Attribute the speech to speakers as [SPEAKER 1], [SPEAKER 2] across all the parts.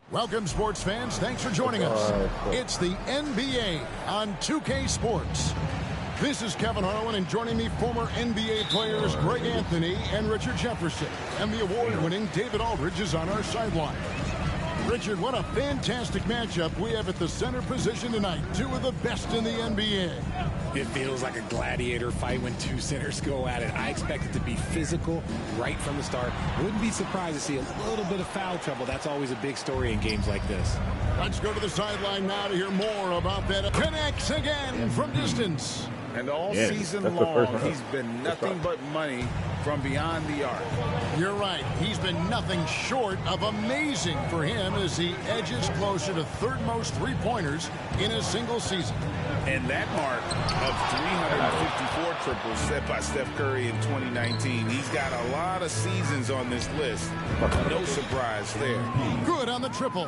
[SPEAKER 1] Welcome, sports fans. Thanks for joining us. It's the NBA on 2K Sports. This is Kevin Harlan, and joining me, former NBA players Greg Anthony and Richard Jefferson. And the award-winning David Aldridge is on our sideline. Richard, what a fantastic matchup we have at the center position tonight. Two of the best in the NBA.
[SPEAKER 2] It feels like a gladiator fight when two centers go at it. I expect it to be physical right from the start. Wouldn't be surprised to see a little bit of foul trouble. That's always a big story in games like this.
[SPEAKER 1] Let's go to the sideline now to hear more about that. Connects again from distance.
[SPEAKER 3] And all season long, he's been nothing but money from beyond the arc.
[SPEAKER 1] You're right. He's been nothing short of amazing for him as he edges closer to third most three-pointers in a single season.
[SPEAKER 3] And that mark of 354 triples set by Steph Curry in 2019. He's got a lot of seasons on this list. No surprise there.
[SPEAKER 1] Good on the triple.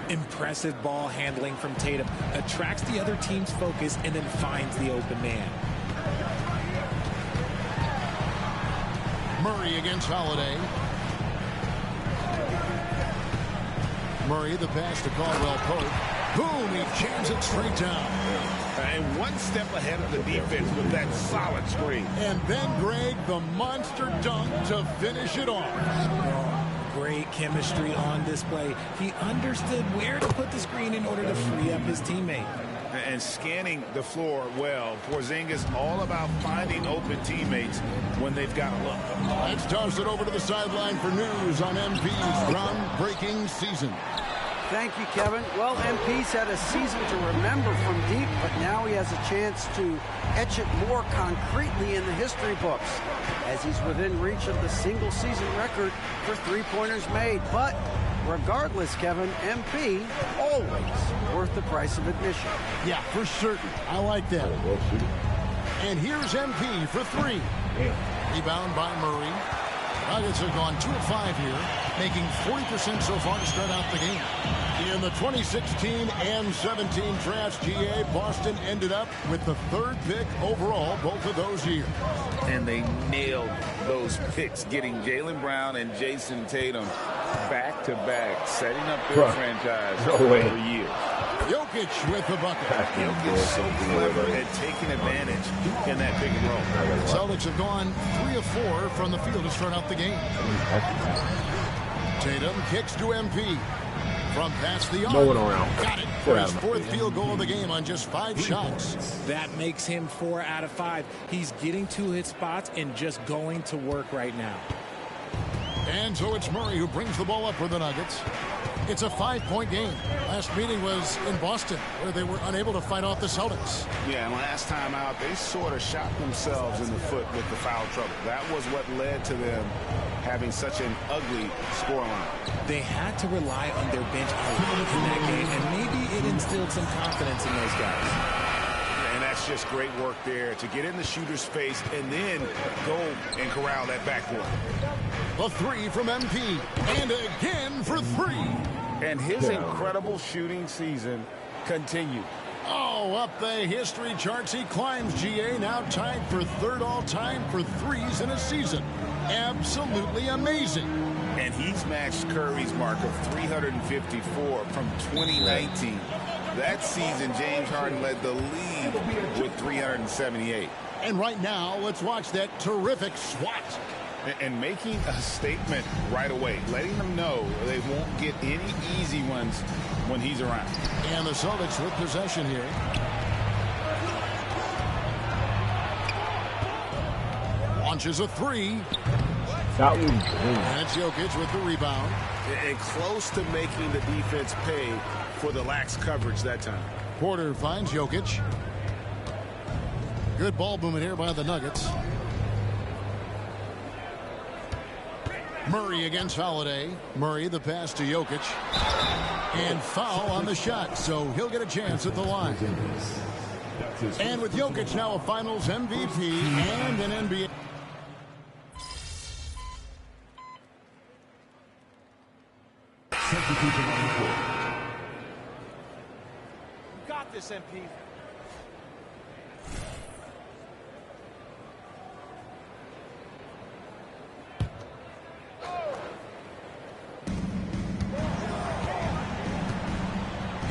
[SPEAKER 2] Impressive ball handling from Tatum. Attracts the other team's focus and then finds the open man.
[SPEAKER 1] Murray against Holiday. Murray, the pass to Caldwell Pope. Boom, he jams it straight down.
[SPEAKER 3] And one step ahead of the defense with that solid screen.
[SPEAKER 1] And then, Greg, the monster dunk to finish it off.
[SPEAKER 2] Oh, great chemistry on display. He understood where to put the screen in order to free up his teammate.
[SPEAKER 3] And scanning the floor well. Porzingis all about finding open teammates when they've got a look.
[SPEAKER 1] Let's toss it over to the sideline for news on MP's groundbreaking season.
[SPEAKER 4] Thank you, Kevin. Well, MP's had a season to remember from deep, but now he has a chance to etch it more concretely in the history books, as he's within reach of the single-season record for three-pointers made. But regardless, Kevin, MP always worth the price of admission.
[SPEAKER 1] Yeah, for certain. I like that. And here's MP for three. Rebound by Murray. Nuggets have gone 2 of 5 here, making 40% so far to start out the game. In the 2016 and 17 drafts, GA, Boston ended up with the 3rd pick overall both of those years.
[SPEAKER 3] And they nailed those picks, getting Jaylen Brown and Jason Tatum back-to-back, setting up their franchise for years.
[SPEAKER 1] Jokic with the bucket.
[SPEAKER 3] Jokic is so clever at taking advantage in that pick and roll.
[SPEAKER 1] Celtics have gone 3 of 4 from the field to start out the game. Tatum kicks to MP. From past the arc.
[SPEAKER 5] No one around.
[SPEAKER 1] Got it for his 4th field goal of the game on just 5 shots.
[SPEAKER 2] That makes him 4 out of 5. He's getting to his spots and just going to work right now.
[SPEAKER 1] And so it's Murray who brings the ball up for the Nuggets. It's a 5-point game. Last meeting was in Boston, where they were unable to fight off the Celtics.
[SPEAKER 3] Yeah, and last time out, they sort of shot themselves in the foot with the foul trouble. That was what led to them having such an ugly scoreline.
[SPEAKER 2] They had to rely on their bench a lot in that game, and maybe it instilled some confidence in those guys.
[SPEAKER 3] And that's just great work there to get in the shooter's face and then go and corral that backboard.
[SPEAKER 1] The 3 from MP, and again for 3.
[SPEAKER 3] And his incredible shooting season continued.
[SPEAKER 1] Oh, up the history charts he climbs, GA, now tied for 3rd all-time for threes in a season. Absolutely amazing.
[SPEAKER 3] And he's matched Curry's mark of 354 from 2019. That season, James Harden led the league with 378.
[SPEAKER 1] And right now, let's watch that terrific swat.
[SPEAKER 3] And making a statement right away, letting them know they won't get any easy ones when he's around.
[SPEAKER 1] And the Celtics with possession here. Launches a 3.
[SPEAKER 5] That was
[SPEAKER 1] and it's Jokic with the rebound.
[SPEAKER 3] And close to making the defense pay for the lax coverage that time.
[SPEAKER 1] Porter finds Jokic. Good ball movement here by the Nuggets. Murray against Holiday. Murray, the pass to Jokic. And foul on the shot, so he'll get a chance at the line. And with Jokic now a Finals MVP and an NBA.
[SPEAKER 4] You got this, MP.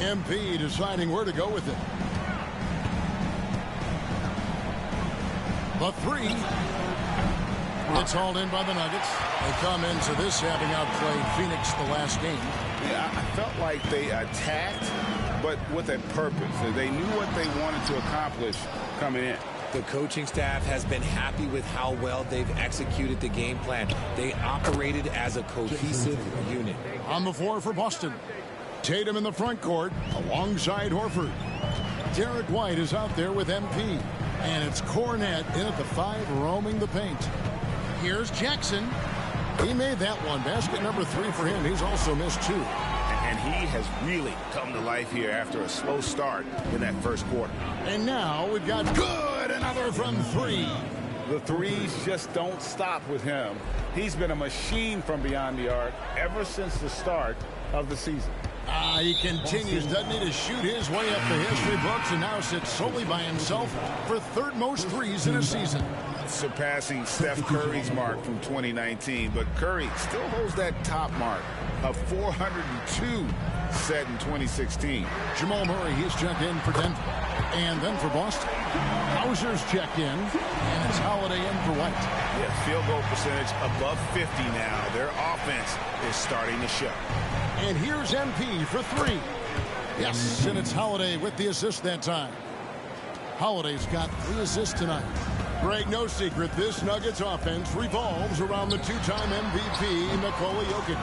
[SPEAKER 1] MP deciding where to go with it. The three. It's hauled in by the Nuggets. They come into this having outplayed Phoenix the last game.
[SPEAKER 3] Yeah, I felt like they attacked, but with a purpose. They knew what they wanted to accomplish coming in.
[SPEAKER 2] The coaching staff has been happy with how well they've executed the game plan. They operated as a cohesive unit.
[SPEAKER 1] On the floor for Boston, Tatum in the front court alongside Horford. Derek White is out there with MP. And it's Cornette in at the 5 roaming the paint. Here's Jackson. He made that one. Basket number 3 for him. He's also missed 2.
[SPEAKER 3] And he has really come to life here after a slow start in that first quarter.
[SPEAKER 1] And now we've got good. Another from 3.
[SPEAKER 3] The threes just don't stop with him. He's been a machine from beyond the arc ever since the start of the season.
[SPEAKER 1] He continues, doesn't he, to shoot his way up the history books and now sits solely by himself for third most threes in a season.
[SPEAKER 3] Surpassing Steph Curry's mark from 2019, but Curry still holds that top mark of 402 set in 2016.
[SPEAKER 1] Jamal Murray, he's checked in for Denver. And then for Boston, Hauser's checked in, and it's Holiday in for White.
[SPEAKER 3] Yeah, field goal percentage above 50 now. Their offense is starting to show.
[SPEAKER 1] And here's MP for 3. Yes, and it's Holiday with the assist that time. Holiday's got 3 assists tonight. Greg, no secret, this Nuggets offense revolves around the 2-time MVP, Nikola Jokic.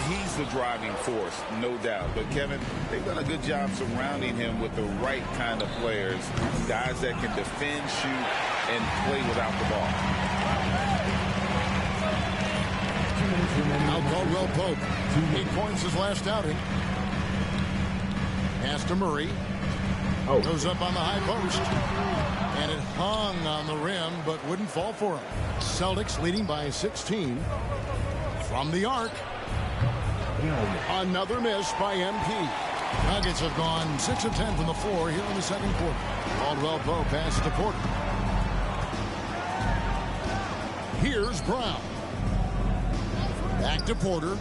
[SPEAKER 3] He's the driving force, no doubt. But, Kevin, they've done a good job surrounding him with the right kind of players, guys that can defend, shoot, and play without the ball.
[SPEAKER 1] Now Caldwell Pope. 8 points his last outing. Pass to Murray. Goes up on the high post. And it hung on the rim, but wouldn't fall for him. Celtics leading by 16. From the arc. Another miss by MP. Nuggets have gone 6 of 10 from the floor here in the second quarter. Caldwell Pope passes to Porter. Here's Brown. Back to Porter.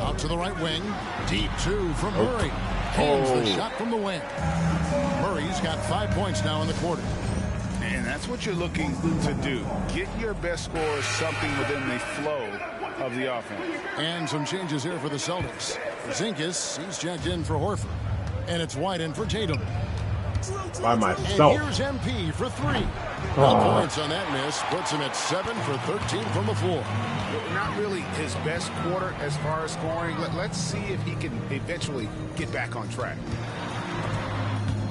[SPEAKER 1] Out to the right wing. Deep 2 from Murray. Hands the shot from the wing. Murray's got 5 points now in the quarter.
[SPEAKER 3] And that's what you're looking to do. Get your best scorers something within the flow of the offense.
[SPEAKER 1] And some changes here for the Celtics. Zinkis, he's checked in for Horford. And it's White in for Tatum.
[SPEAKER 5] By myself.
[SPEAKER 1] And here's MP for 3. No points on that miss. Puts him at 7 for 13 from the floor.
[SPEAKER 3] Not really his best quarter as far as scoring. Let's see if he can eventually get back on track.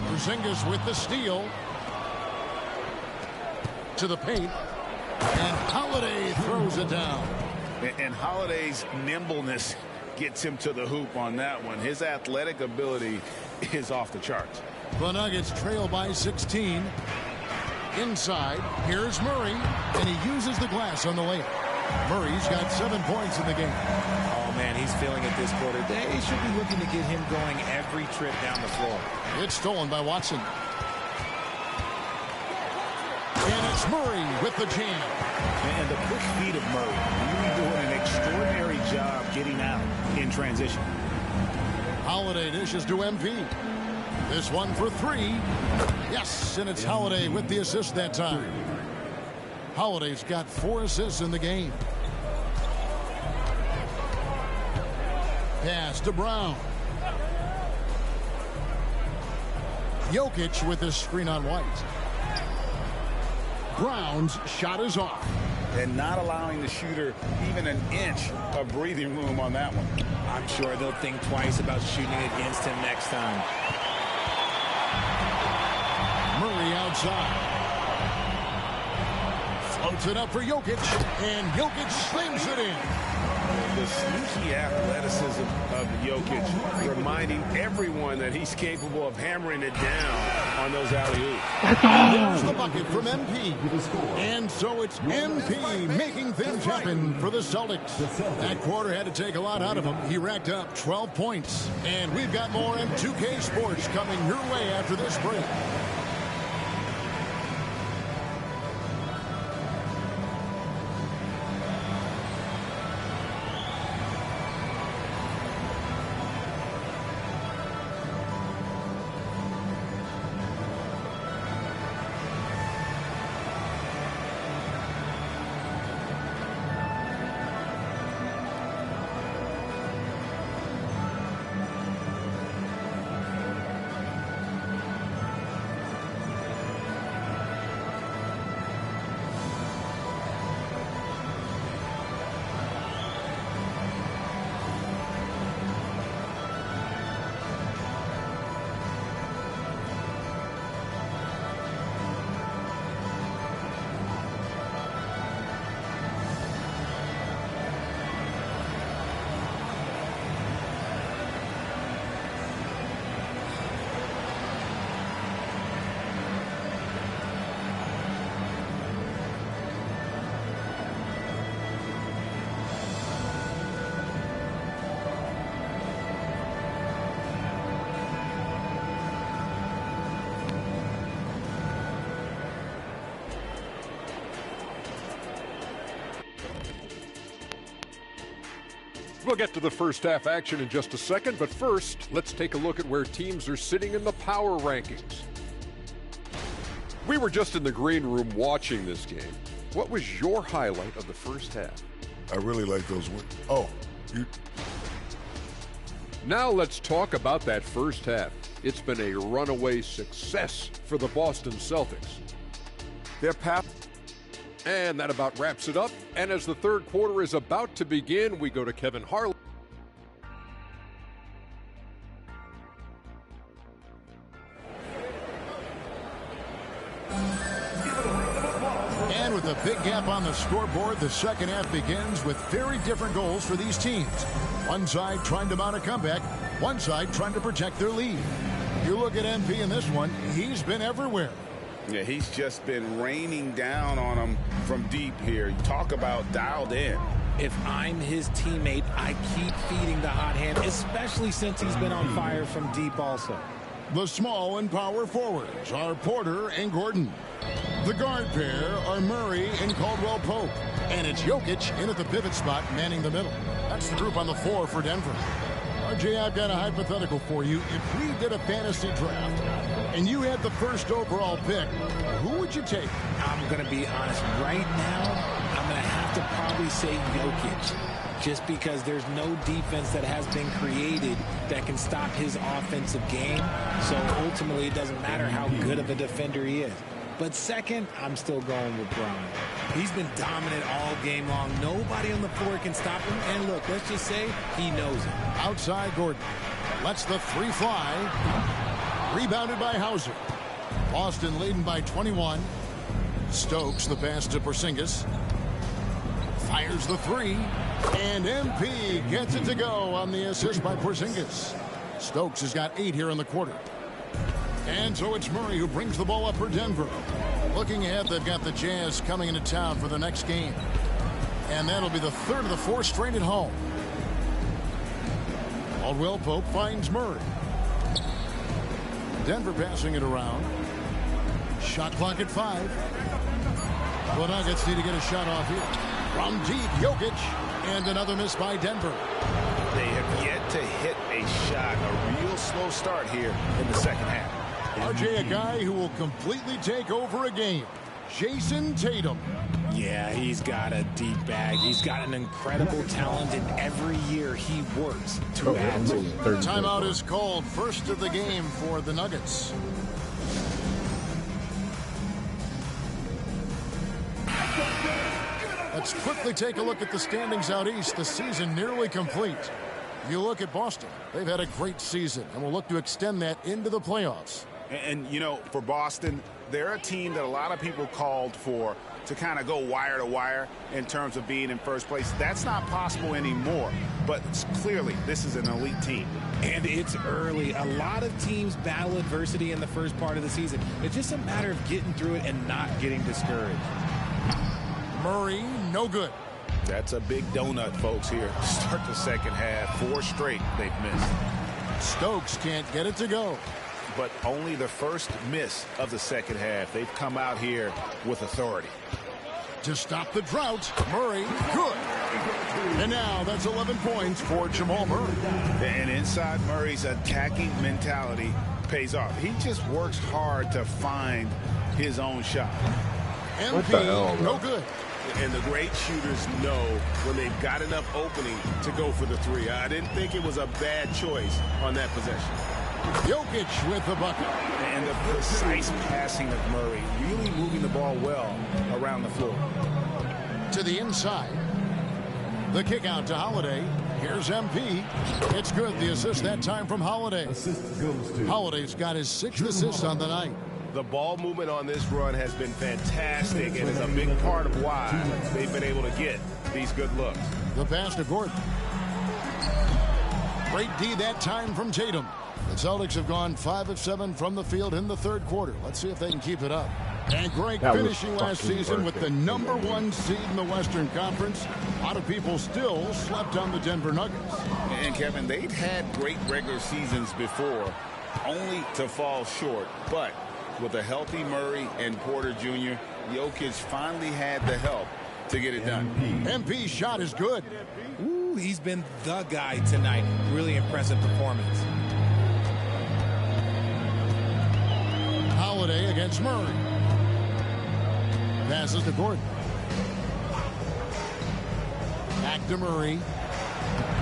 [SPEAKER 1] Porzingis with the steal. To the paint. And Holiday throws it down.
[SPEAKER 3] And Holiday's nimbleness gets him to the hoop on that one. His athletic ability is off the charts.
[SPEAKER 1] The Nuggets trail by 16. Inside, here's Murray, and he uses the glass on the layup. Murray's got 7 points in the game.
[SPEAKER 2] Oh, man, he's feeling it this quarter. They should be looking to get him going every trip down the floor.
[SPEAKER 1] It's stolen by Watson. And it's Murray with the jam.
[SPEAKER 3] And the quick feet of Murray really doing an extraordinary job getting out in transition.
[SPEAKER 1] Holiday dishes to MP. This one for 3. Yes, and it's Holiday with the assist that time. Holiday's got 4 assists in the game. Pass to Brown. Jokic with the screen on White. Brown's shot is off.
[SPEAKER 3] And not allowing the shooter even an inch of breathing room on that one.
[SPEAKER 2] I'm sure they'll think twice about shooting against him next time.
[SPEAKER 1] Murray outside. Floats it up for Jokic, and Jokic slams it in.
[SPEAKER 3] The sneaky athleticism of Jokic, reminding everyone that he's capable of hammering it down on those alley-oops.
[SPEAKER 1] There's the bucket from MP. And so it's MP making things happen for the Celtics. That quarter had to take a lot out of him. He racked up 12 points. And we've got more in 2K Sports coming your way after this break.
[SPEAKER 6] We'll get to the first half action in just a second, but first, let's take a look at where teams are sitting in the power rankings. We were just in the green room watching this game. What was your highlight of the first half?
[SPEAKER 7] I really like those wins. Oh,
[SPEAKER 6] Now let's talk about that first half. It's been a runaway success for the Boston Celtics.
[SPEAKER 7] their path.
[SPEAKER 6] And that about wraps it up. And as the third quarter is about to begin, we go to Kevin Harlan.
[SPEAKER 1] And with a big gap on the scoreboard, the second half begins with very different goals for these teams. One side trying to mount a comeback, one side trying to protect their lead. You look at MP in this one, he's been everywhere.
[SPEAKER 3] Yeah, he's just been raining down on him from deep here. You talk about dialed in.
[SPEAKER 2] If I'm his teammate, I keep feeding the hot hand, especially since he's been on fire from deep also.
[SPEAKER 1] The small and power forwards are Porter and Gordon. The guard pair are Murray and Caldwell Pope. And it's Jokic in at the pivot spot, manning the middle. That's the group on the floor for Denver. RJ, I've got a hypothetical for you. If we did a fantasy draft and you had the first overall pick, who would you take?
[SPEAKER 2] I'm going to be honest. Right now, I'm going to have to probably say Jokic. Just because there's no defense that has been created that can stop his offensive game. So ultimately, it doesn't matter how good of a defender he is. But second, I'm still going with Bron. He's been dominant all game long. Nobody on the floor can stop him. And look, let's just say he knows it.
[SPEAKER 1] Outside Gordon. Lets the three fly. Rebounded by Hauser. Boston leading by 21. Stokes the pass to Porzingis. Fires the three. And MP gets it to go on the assist by Porzingis. Stokes has got 8 here in the quarter. And so it's Murray who brings the ball up for Denver. Looking ahead, they've got the Jazz coming into town for the next game. And that'll be the third of the 4 straight at home. Caldwell Pope finds Murray. Denver passing it around. Shot clock at 5. The Nuggets need to get a shot off here. From deep, Jokic. And another miss by Denver.
[SPEAKER 3] They have yet to hit a shot. A real slow start here in the second half.
[SPEAKER 1] RJ, a guy who will completely take over a game. Jason Tatum.
[SPEAKER 2] Yeah, he's got a deep bag. He's got an incredible talent, and every year he works to add to it.
[SPEAKER 1] Timeout is called. First of the game for the Nuggets. Let's quickly take a look at the standings out east. The season nearly complete. You look at Boston. They've had a great season, and will look to extend that into the playoffs.
[SPEAKER 3] And, you know, for Boston, they're a team that a lot of people called for to kind of go wire to wire in terms of being in first place. That's not possible anymore. But clearly, this is an elite team.
[SPEAKER 2] And it's early. A lot of teams battle adversity in the first part of the season. It's just a matter of getting through it and not getting discouraged.
[SPEAKER 1] Murray, no good.
[SPEAKER 3] That's a big donut, folks, here. Start the second half. 4 straight they've missed.
[SPEAKER 1] Stokes can't get it to go.
[SPEAKER 3] But only the first miss of the second half. They've come out here with authority.
[SPEAKER 1] To stop the drought, Murray, good. And now that's 11 points for Jamal Murray.
[SPEAKER 3] And inside Murray's attacking mentality pays off. He just works hard to find his own shot.
[SPEAKER 1] MP, no good.
[SPEAKER 3] And the great shooters know when they've got enough opening to go for the 3. I didn't think it was a bad choice on that possession.
[SPEAKER 1] Jokic with the bucket.
[SPEAKER 3] And the precise passing of Murray, really moving the ball well around the floor.
[SPEAKER 1] To the inside. The kick out to Holiday. Here's MP. It's good. The assist that time from Holiday. Holiday's got his 6th assist on the night.
[SPEAKER 8] The ball movement on this run has been fantastic and is a big part of why they've been able to get these good looks.
[SPEAKER 1] The pass to Gordon. Great D that time from Tatum. The Celtics have gone 5 of 7 from the field in the third quarter. Let's see if they can keep it up. And Greg finishing last season with the #1 seed in the Western Conference. A lot of people still slept on the Denver Nuggets.
[SPEAKER 3] And Kevin, they've had great regular seasons before, only to fall short. But with a healthy Murray and Porter Jr., Jokic finally had the help to get it done.
[SPEAKER 1] MP's shot is good.
[SPEAKER 3] Ooh,
[SPEAKER 2] he's been the guy tonight. Really impressive performance.
[SPEAKER 1] Holiday against Murray. Passes to Gordon. Back to Murray.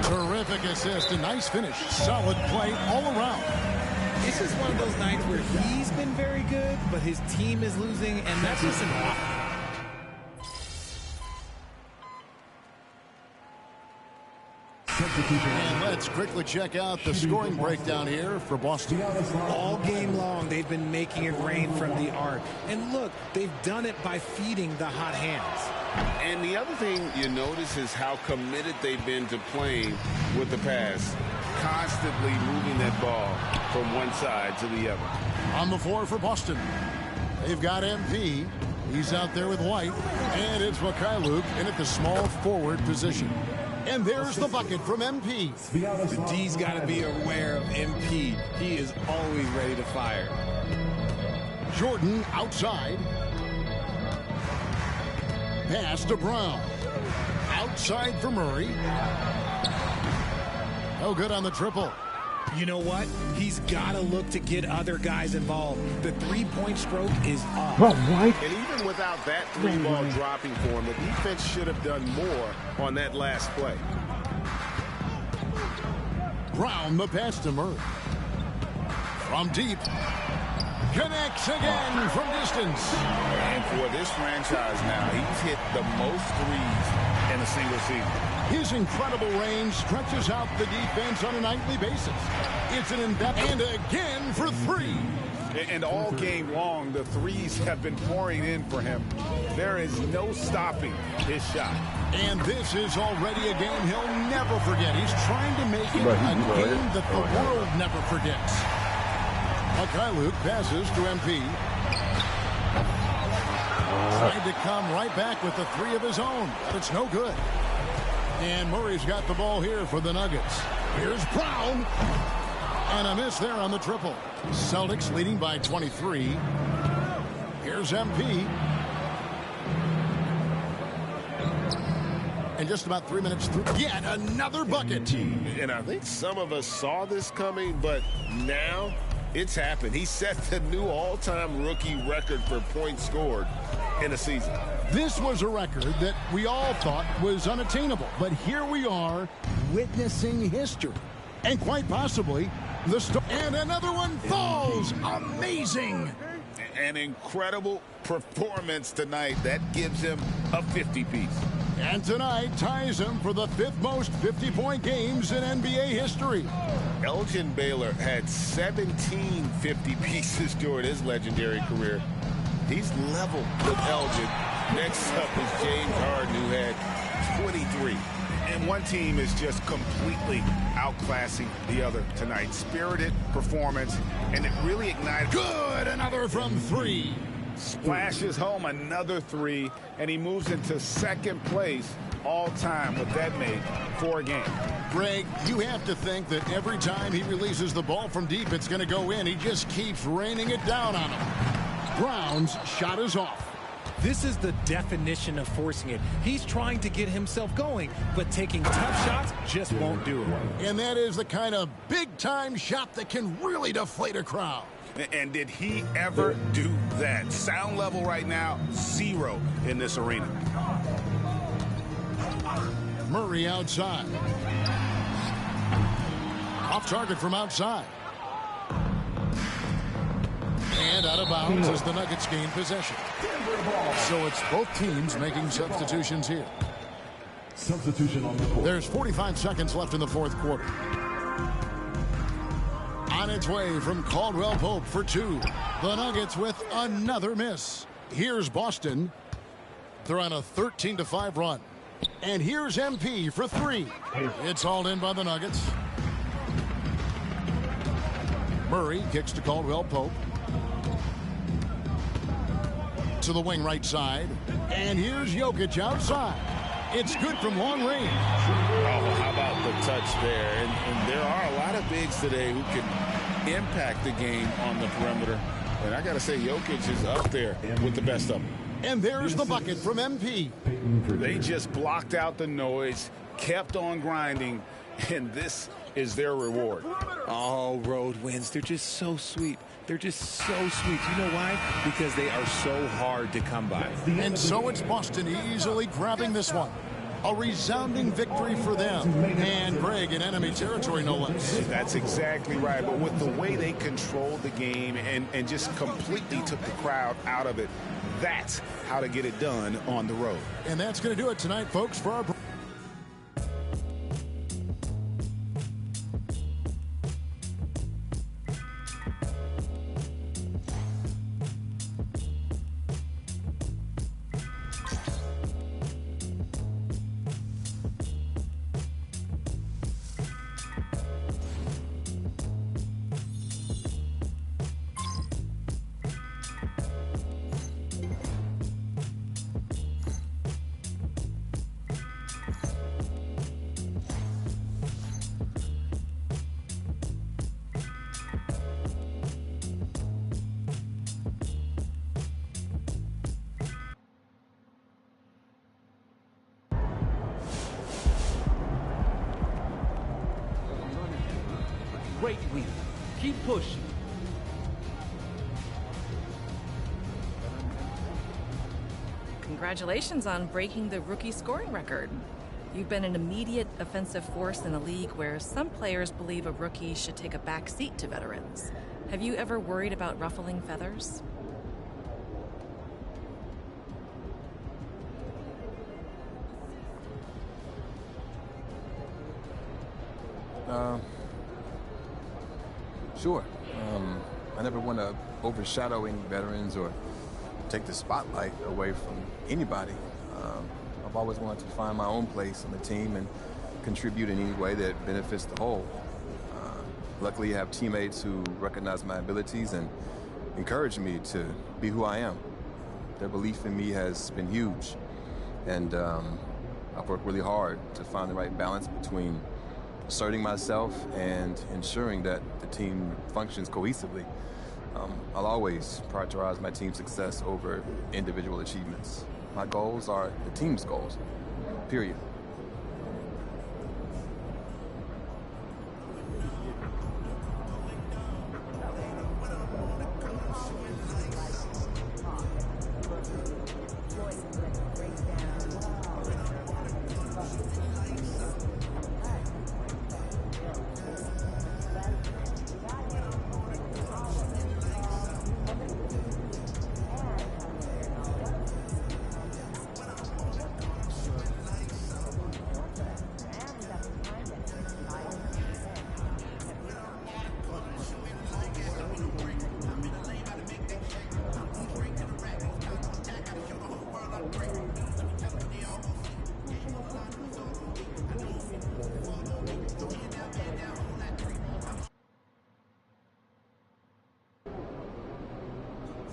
[SPEAKER 1] Terrific assist. A nice finish. Solid play all around.
[SPEAKER 2] This is one of those nights where he's been very good, but his team is losing, and that's just an off.
[SPEAKER 1] And let's quickly check out the scoring breakdown here for Boston.
[SPEAKER 2] All game long, they've been making it rain from the arc. And look, they've done it by feeding the hot hands.
[SPEAKER 8] And the other thing you notice is how committed they've been to playing with the pass, constantly moving that ball from one side to the other.
[SPEAKER 1] On the floor for Boston, they've got MP. He's out there with White, and it's MyCareer in at the small forward position. And there's the bucket from MP.
[SPEAKER 2] The D's got to be aware of MP. He is always ready to fire.
[SPEAKER 1] Jordan outside. Pass to Brown. Outside for Murray. No good on the triple.
[SPEAKER 2] You know what? He's got to look to get other guys involved. The three-point stroke is off.
[SPEAKER 8] And even without that three-ball dropping for him, the defense should have done more on that last play.
[SPEAKER 1] Brown, the pass to Murray. From deep. Connects again from distance.
[SPEAKER 3] And for this franchise now, he's hit the most threes in a single season.
[SPEAKER 1] His incredible range stretches out the defense on a nightly basis. It's an in-depth and again for three.
[SPEAKER 3] And all game long, the threes have been pouring in for him. There is no stopping his shot.
[SPEAKER 1] And this is already a game he'll never forget. He's trying to make it a game that the world never forgets. MyCareer passes to MP. Tried to come right back with the three of his own, but it's no good. And Murray's got the ball here for the Nuggets. Here's Brown. And a miss there on the triple. Celtics leading by 23. Here's MP. And just about 3 minutes through, yet another bucket.
[SPEAKER 8] And I think some of us saw this coming, but now it's happened. He set the new all-time rookie record for points scored in a season.
[SPEAKER 1] This was a record that we all thought was unattainable, but here we are witnessing history. And quite possibly, and another one falls. Amazing.
[SPEAKER 3] An incredible performance tonight. That gives him a 50-piece.
[SPEAKER 1] And tonight ties him for the fifth most 50-point games in NBA history.
[SPEAKER 8] Elgin Baylor had 17 50 pieces during his legendary career. He's level with Elgin. Next up is James Harden, who had 23.
[SPEAKER 3] And one team is just completely outclassing the other tonight. Spirited performance, and it really ignited.
[SPEAKER 1] Good, another from three.
[SPEAKER 3] Splashes home another three, and he moves into second place all time with that make for a game.
[SPEAKER 1] Greg, you have to think that every time he releases the ball from deep, it's going to go in. He just keeps raining it down on him. Brown's shot is off.
[SPEAKER 2] This is the definition of forcing it. He's trying to get himself going, but taking tough shots just won't do it.
[SPEAKER 1] And that is the kind of big-time shot that can really deflate a crowd.
[SPEAKER 3] And did he ever do that? Sound level right now, 0 in this arena.
[SPEAKER 1] Murray outside. Off target from outside. And out of bounds as the Nuggets gain possession. So it's both teams making substitutions here.
[SPEAKER 5] Substitution on the court.
[SPEAKER 1] There's 45 seconds left in the fourth quarter. On its way from Caldwell Pope for two. The Nuggets with another miss. Here's Boston. They're on a 13-5 run. And here's MP for three. It's hauled in by the Nuggets. Murray kicks to Caldwell Pope. To the wing right side. And here's Jokic outside. It's good from long range.
[SPEAKER 8] Oh, how about the touch there? And there are a lot of bigs today who can impact the game on the perimeter. And I got to say, Jokic is up there with the best of them.
[SPEAKER 1] And there's the bucket from MP.
[SPEAKER 3] They just blocked out the noise, kept on grinding, and this is their reward.
[SPEAKER 2] Oh, road wins. They're just so sweet. They're just so sweet. You know why? Because they are so hard to come by.
[SPEAKER 1] And so it's Boston easily grabbing this one. A resounding victory for them. And Greg in enemy territory, no less.
[SPEAKER 3] That's exactly right. But with the way they controlled the game and just completely took the crowd out of it, that's how to get it done on the road.
[SPEAKER 1] And that's going to do it tonight, folks, for our...
[SPEAKER 9] Great week. Keep pushing.
[SPEAKER 10] Congratulations on breaking the rookie scoring record. You've been an immediate offensive force in a league where some players believe a rookie should take a back seat to veterans. Have you ever worried about ruffling feathers?
[SPEAKER 11] Sure. I never want to overshadow any veterans or take the spotlight away from anybody. I've always wanted to find my own place on the team and contribute in any way that benefits the whole. Luckily, I have teammates who recognize my abilities and encourage me to be who I am. Their belief in me has been huge, and I've worked really hard to find the right balance between asserting myself and ensuring that the team functions cohesively. I'll always prioritize my team's success over individual achievements. My goals are the team's goals, period.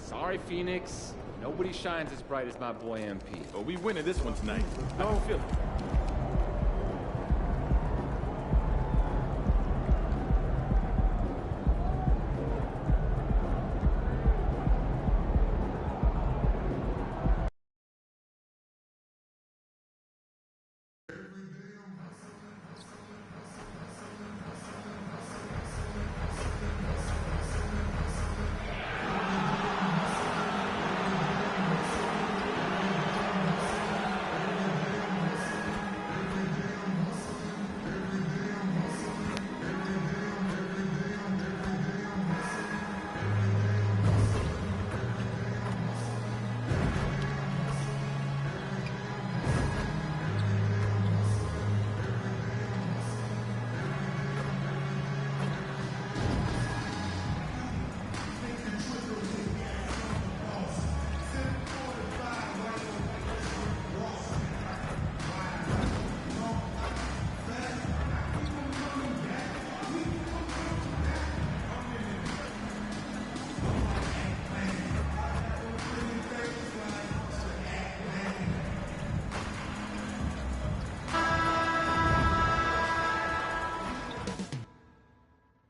[SPEAKER 9] Sorry, Phoenix. Nobody shines as bright as my boy MP. But we winning this one tonight. How do you feel?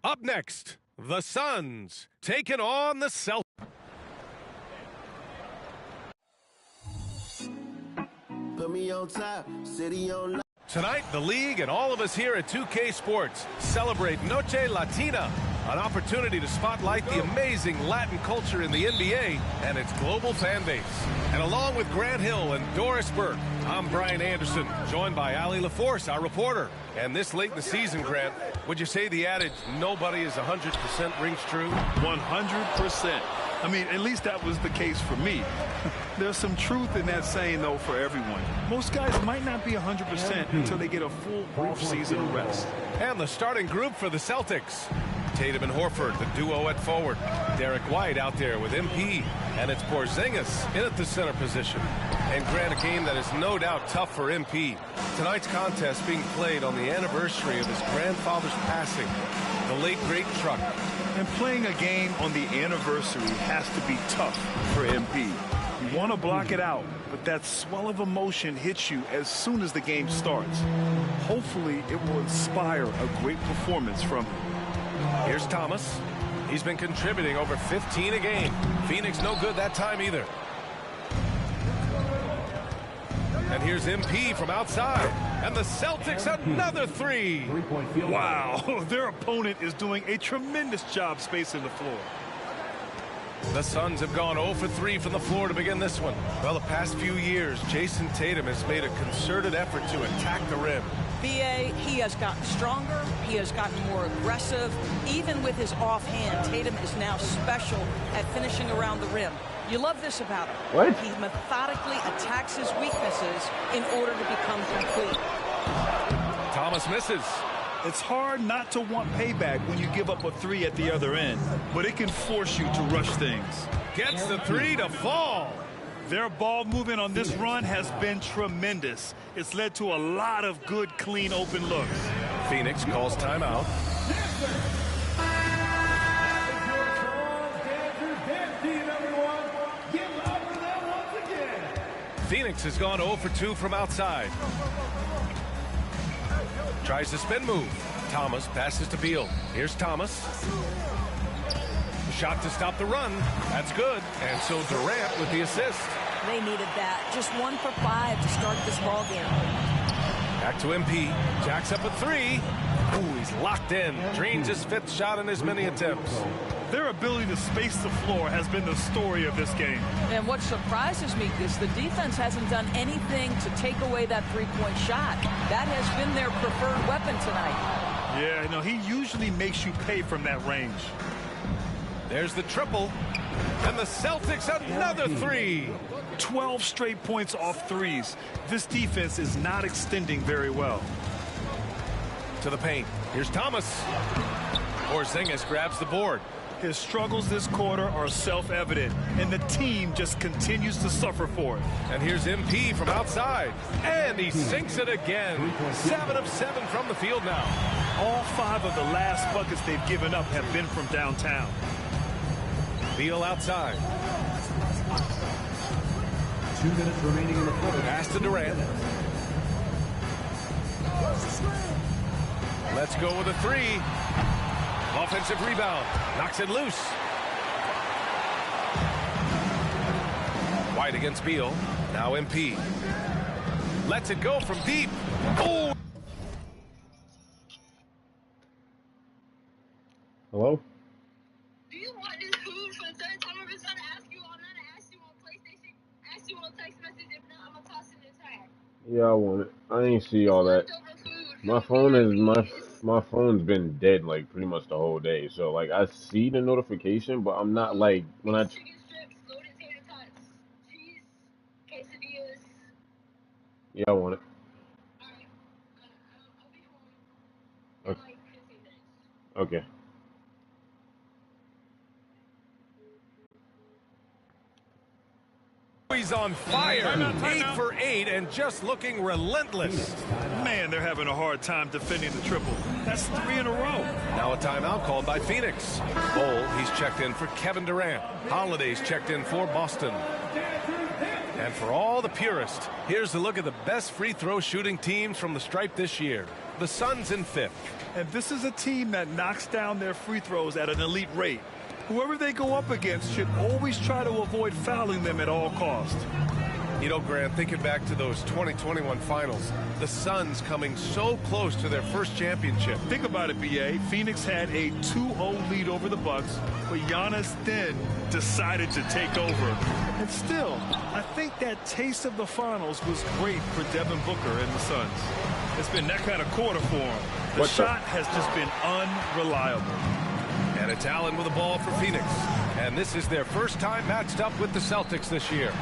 [SPEAKER 12] Up next, the Suns taking on the Celtics.
[SPEAKER 13] Put me on top, city on
[SPEAKER 12] Tonight, the league and all of us here at 2K Sports celebrate Noche Latina, an opportunity to spotlight the amazing Latin culture in the NBA and its global fan base. And along with Grant Hill and Doris Burke, I'm Brian Anderson, joined by Ali LaForce, our reporter. And this late in the season, Grant, would you say the adage, nobody is 100% rings true?
[SPEAKER 13] 100%. I mean, at least that was the case for me. There's some truth in that saying, though, for everyone. Most guys might not be 100% until they get a full off-season rest.
[SPEAKER 12] And the starting group for the Celtics. Tatum and Horford, the duo at forward. Derek White out there with MP. And it's Porzingis in at the center position. And Grant, a game that is no doubt tough for MP. Tonight's contest being played on the anniversary of his grandfather's passing, the late great Truck.
[SPEAKER 13] And playing a game on the anniversary has to be tough for MP. You want to block it out, but that swell of emotion hits you as soon as the game starts. Hopefully, it will inspire a great performance from him.
[SPEAKER 12] Here's Thomas. He's been contributing over 15 a game. Phoenix no good that time either. And here's MP from outside. And the Celtics another three.
[SPEAKER 13] Wow, their opponent is doing a tremendous job spacing the floor.
[SPEAKER 12] The Suns have gone 0 for 3 from the floor to begin this one. Well, the past few years, Jason Tatum has made a concerted effort to attack the rim.
[SPEAKER 14] BA, he has gotten stronger. He has gotten more aggressive. Even with his offhand, Tatum is now special at finishing around the rim. You love this about him.
[SPEAKER 15] What?
[SPEAKER 14] He methodically attacks his weaknesses in order to become complete.
[SPEAKER 12] Thomas misses.
[SPEAKER 13] It's hard not to want payback when you give up a three at the other end, but it can force you to rush things.
[SPEAKER 12] Gets the three to fall.
[SPEAKER 13] Their ball movement on this run has been tremendous. It's led to a lot of good, clean, open looks.
[SPEAKER 12] Phoenix calls timeout. Phoenix has gone 0 for 2 from outside. Tries the spin move. Thomas passes to Beal. Here's Thomas. The shot to stop the run. That's good. And so Durant with the assist.
[SPEAKER 14] They needed that. Just 1 for 5 to start this ball game.
[SPEAKER 12] Back to MP. Jacks up a three. Ooh, he's locked in. Drains his 5th shot in as many attempts.
[SPEAKER 13] Their ability to space the floor has been the story of this game.
[SPEAKER 14] And what surprises me is the defense hasn't done anything to take away that three-point shot. That has been their preferred weapon tonight.
[SPEAKER 13] Yeah, no, he usually makes you pay from that range.
[SPEAKER 12] There's the triple. And the Celtics another three.
[SPEAKER 13] 12 straight points off threes. This defense is not extending very well.
[SPEAKER 12] To the paint. Here's Thomas. Porzingis grabs the board.
[SPEAKER 13] His struggles this quarter are self-evident, and the team just continues to suffer for it.
[SPEAKER 12] And here's MP from outside. And he sinks it again. 7 of 7 from the field now.
[SPEAKER 13] All 5 of the last buckets they've given up have been from downtown.
[SPEAKER 12] Beal outside.
[SPEAKER 5] 2 minutes remaining in the quarter.
[SPEAKER 12] Pass to Durant. Let's go with a three. Offensive rebound. Knocks it loose. White against Beal. Now MP. Lets it go from deep. Oh!
[SPEAKER 15] Hello?
[SPEAKER 16] Do you want this food for the third time? I'm just trying to ask you online and ask you on PlayStation, ask you on text message. If not, I'm going to toss it in the tag.
[SPEAKER 15] Yeah, I want it. I ain't see all that. My phone is my phone's been dead like pretty much the whole day. So like I see the notification, but I'm not like when I.
[SPEAKER 16] Chicken strips, loaded tater tots, cheese, quesadillas.
[SPEAKER 15] Yeah, I want it.
[SPEAKER 16] Alright, I'll be home in like 15 minutes.
[SPEAKER 15] Okay.
[SPEAKER 12] He's on fire. 8 for 8 and just looking relentless.
[SPEAKER 13] Man, they're having a hard time defending the triple. That's 3 in a row.
[SPEAKER 12] Now a timeout called by Phoenix. Bol, he's checked in for Kevin Durant. Holiday's checked in for Boston. And for all the purists, here's a look at the best free throw shooting teams from the stripe this year. The Suns in 5th.
[SPEAKER 13] And this is a team that knocks down their free throws at an elite rate. Whoever they go up against should always try to avoid fouling them at all costs.
[SPEAKER 12] You know, Grant, thinking back to those 2021 finals, the Suns coming so close to their first championship.
[SPEAKER 13] Think about it, B.A. Phoenix had a 2-0 lead over the Bucks, but Giannis then decided to take over. And still, I think that taste of the finals was great for Devin Booker and the Suns. It's been that kind of quarter for him. The shot has just been unreliable.
[SPEAKER 12] And it's Allen with the ball for Phoenix. And this is their first time matched up with the Celtics this year.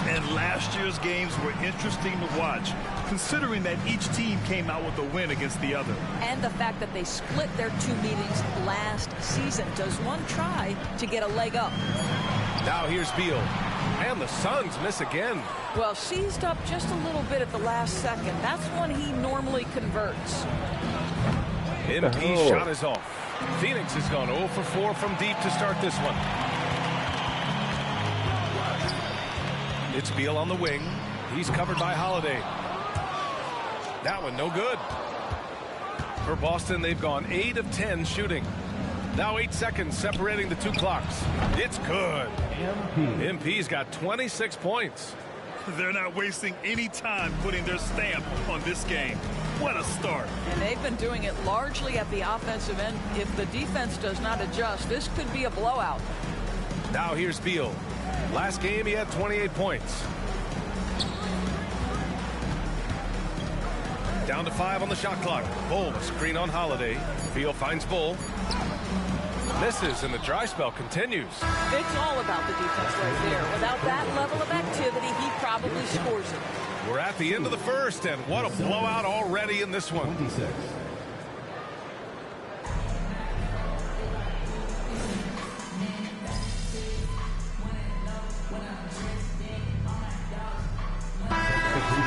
[SPEAKER 13] And last year's games were interesting to watch, considering that each team came out with a win against the other.
[SPEAKER 14] And the fact that they split their 2 meetings last season. Does one try to get a leg up?
[SPEAKER 12] Now here's Beal. And the Suns miss again.
[SPEAKER 14] Well, seized up just a little bit at the last second. That's when he normally converts.
[SPEAKER 12] MP's shot is off. Phoenix has gone 0 for 4 from deep to start this one. It's Beal on the wing. He's covered by Holiday. That one no good. For Boston, they've gone 8 of 10 shooting. Now 8 seconds separating the 2 clocks. It's good. MP's got 26 points.
[SPEAKER 13] They're not wasting any time putting their stamp on this game. What a start.
[SPEAKER 14] And they've been doing it largely at the offensive end. If the defense does not adjust, this could be a blowout.
[SPEAKER 12] Now here's Beal. Last game, he had 28 points. Down to 5 on the shot clock. Bull, a screen on Holiday. Beal finds Bull. Misses, and the dry spell continues.
[SPEAKER 14] It's all about the defense right there. Without that level of activity, he probably scores it.
[SPEAKER 12] We're at the end of the first, and what a blowout already in this one.
[SPEAKER 5] 26.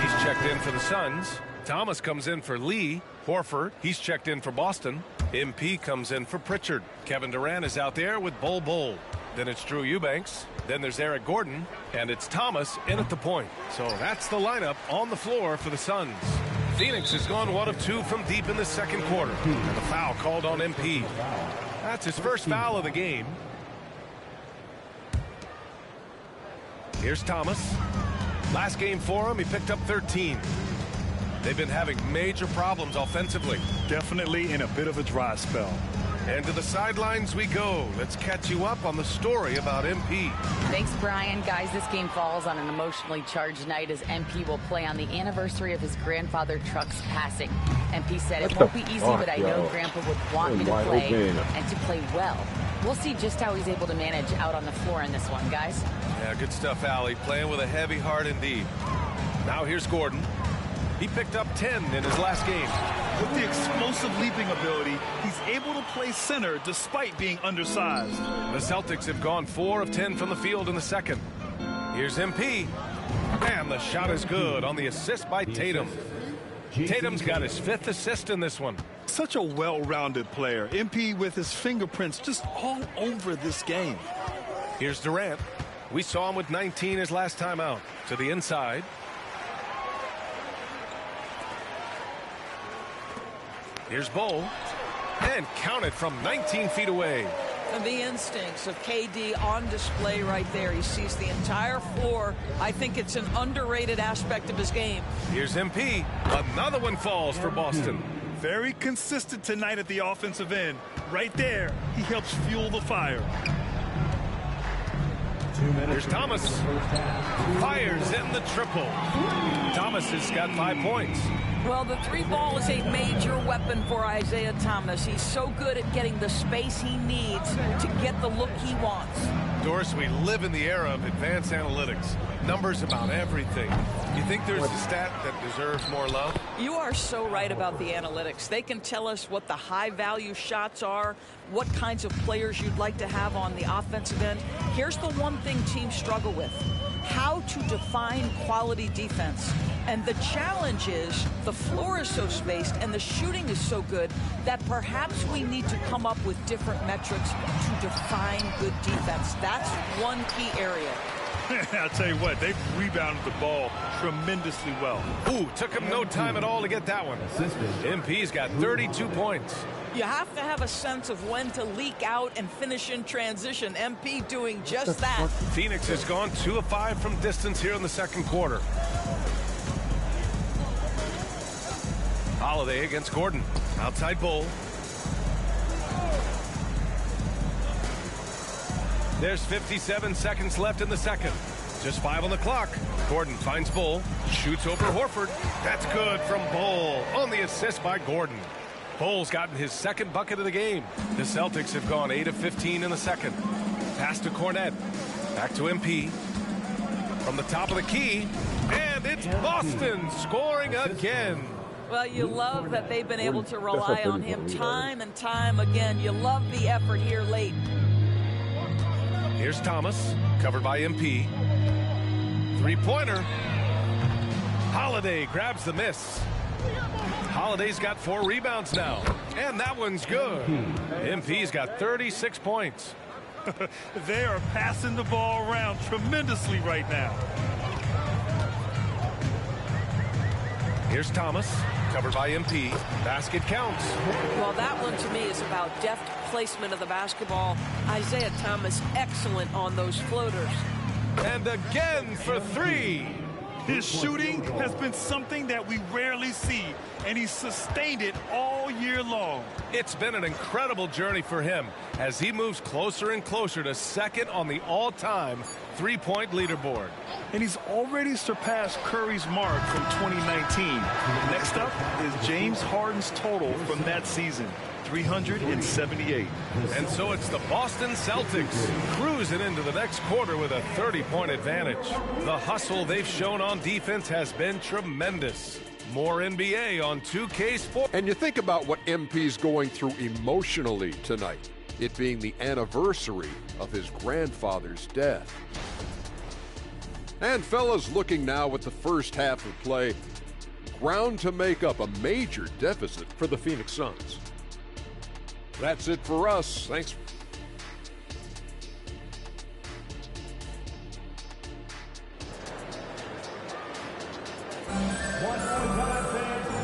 [SPEAKER 12] He's checked in for the Suns. Thomas comes in for Lee. Horford, he's checked in for Boston. MP comes in for Pritchard. Kevin Durant is out there with Bull. Then it's Drew Eubanks. Then there's Eric Gordon. And it's Thomas in at the point. So that's the lineup on the floor for the Suns. Phoenix has gone 1 of 2 from deep in the second quarter. And the foul called on MP. That's his first foul of the game. Here's Thomas. Last game for him, he picked up 13. They've been having major problems offensively.
[SPEAKER 13] Definitely in a bit of a dry spell.
[SPEAKER 12] And to the sidelines we go. Let's catch you up on the story about MP.
[SPEAKER 17] Thanks, Brian. Guys, this game falls on an emotionally charged night as MP will play on the anniversary of his grandfather Truck's passing. MP said, "It won't be easy, but I know Grandpa would want me to play and to play well." We'll see just how he's able to manage out on the floor in this one, guys.
[SPEAKER 12] Yeah, good stuff, Allie. Playing with a heavy heart indeed. Now here's Gordon. He picked up 10 in his last game.
[SPEAKER 13] With the explosive leaping ability, he's able to play center despite being undersized.
[SPEAKER 12] The Celtics have gone 4 of 10 from the field in the second. Here's MP. And the shot is good on the assist by Tatum. Tatum's got his 5th assist in this one.
[SPEAKER 13] Such a well-rounded player. MP with his fingerprints just all over this game.
[SPEAKER 12] Here's Durant. We saw him with 19 his last time out. To the inside. Here's Bull. And counted from 19 feet away.
[SPEAKER 14] And the instincts of KD on display right there. He sees the entire floor. I think it's an underrated aspect of his game.
[SPEAKER 12] Here's MP. Another one falls for Boston.
[SPEAKER 13] Very consistent tonight at the offensive end. Right there, he helps fuel the fire.
[SPEAKER 5] 2 minutes.
[SPEAKER 12] Here's Thomas. Fires in the triple. Thomas has got 5 points.
[SPEAKER 14] Well, the 3-ball is a major weapon for Isaiah Thomas. He's so good at getting the space he needs to get the look he wants.
[SPEAKER 12] Doris, we live in the era of advanced analytics. Numbers about everything. You think there's a stat that deserves more love?
[SPEAKER 14] You are so right about the analytics. They can tell us what the high-value shots are, what kinds of players you'd like to have on the offensive end. Here's the one thing teams struggle with: how to define quality defense. And the challenge is the floor is so spaced and the shooting is so good that perhaps we need to come up with different metrics to define good defense. That's one key area.
[SPEAKER 13] I'll tell you what, they've rebounded the ball tremendously well.
[SPEAKER 12] Ooh, took him no time at all to get that one. MP's got 32 points.
[SPEAKER 14] You have to have a sense of when to leak out and finish in transition. MP doing just that.
[SPEAKER 12] Phoenix has gone 2 of 5 from distance here in the second quarter. Holiday against Gordon. Outside Bull. There's 57 seconds left in the second. Just 5 on the clock. Gordon finds Bull. Shoots over Horford. That's good from Bull on the assist by Gordon. Bull's gotten his second bucket of the game. The Celtics have gone 8 of 15 in the second. Pass to Cornette. Back to MP. From the top of the key. And it's Boston scoring again.
[SPEAKER 14] Well, you love that they've been able to rely on him time and time again. You love the effort here late.
[SPEAKER 12] Here's Thomas, covered by MP. Three-pointer. Holiday grabs the miss. Holiday's got 4 rebounds now, and that one's good. MP's got 36 points.
[SPEAKER 13] They are passing the ball around tremendously right now.
[SPEAKER 12] Here's Thomas, covered by MP. Basket counts.
[SPEAKER 18] Well, that one to me is about deft placement of the basketball. Isaiah Thomas, excellent on those floaters.
[SPEAKER 12] And again for 3.
[SPEAKER 13] His shooting has been something that we rarely see, and he's sustained it all year long.
[SPEAKER 12] It's been an incredible journey for him as he moves closer and closer to second on the all-time three-point leaderboard.
[SPEAKER 13] And he's already surpassed Curry's mark from 2019. Next up is James Harden's total from that season, 378.
[SPEAKER 12] And so it's the Boston Celtics cruising into the next quarter with a 30-point advantage. The hustle they've shown on defense has been tremendous. More NBA on 2K Sports.
[SPEAKER 6] And you think about what MP's going through emotionally tonight, it being the anniversary of his grandfather's death. And fellas, looking now at the first half of play, ground to make up a major deficit for the Phoenix Suns. That's it for us. Thanks.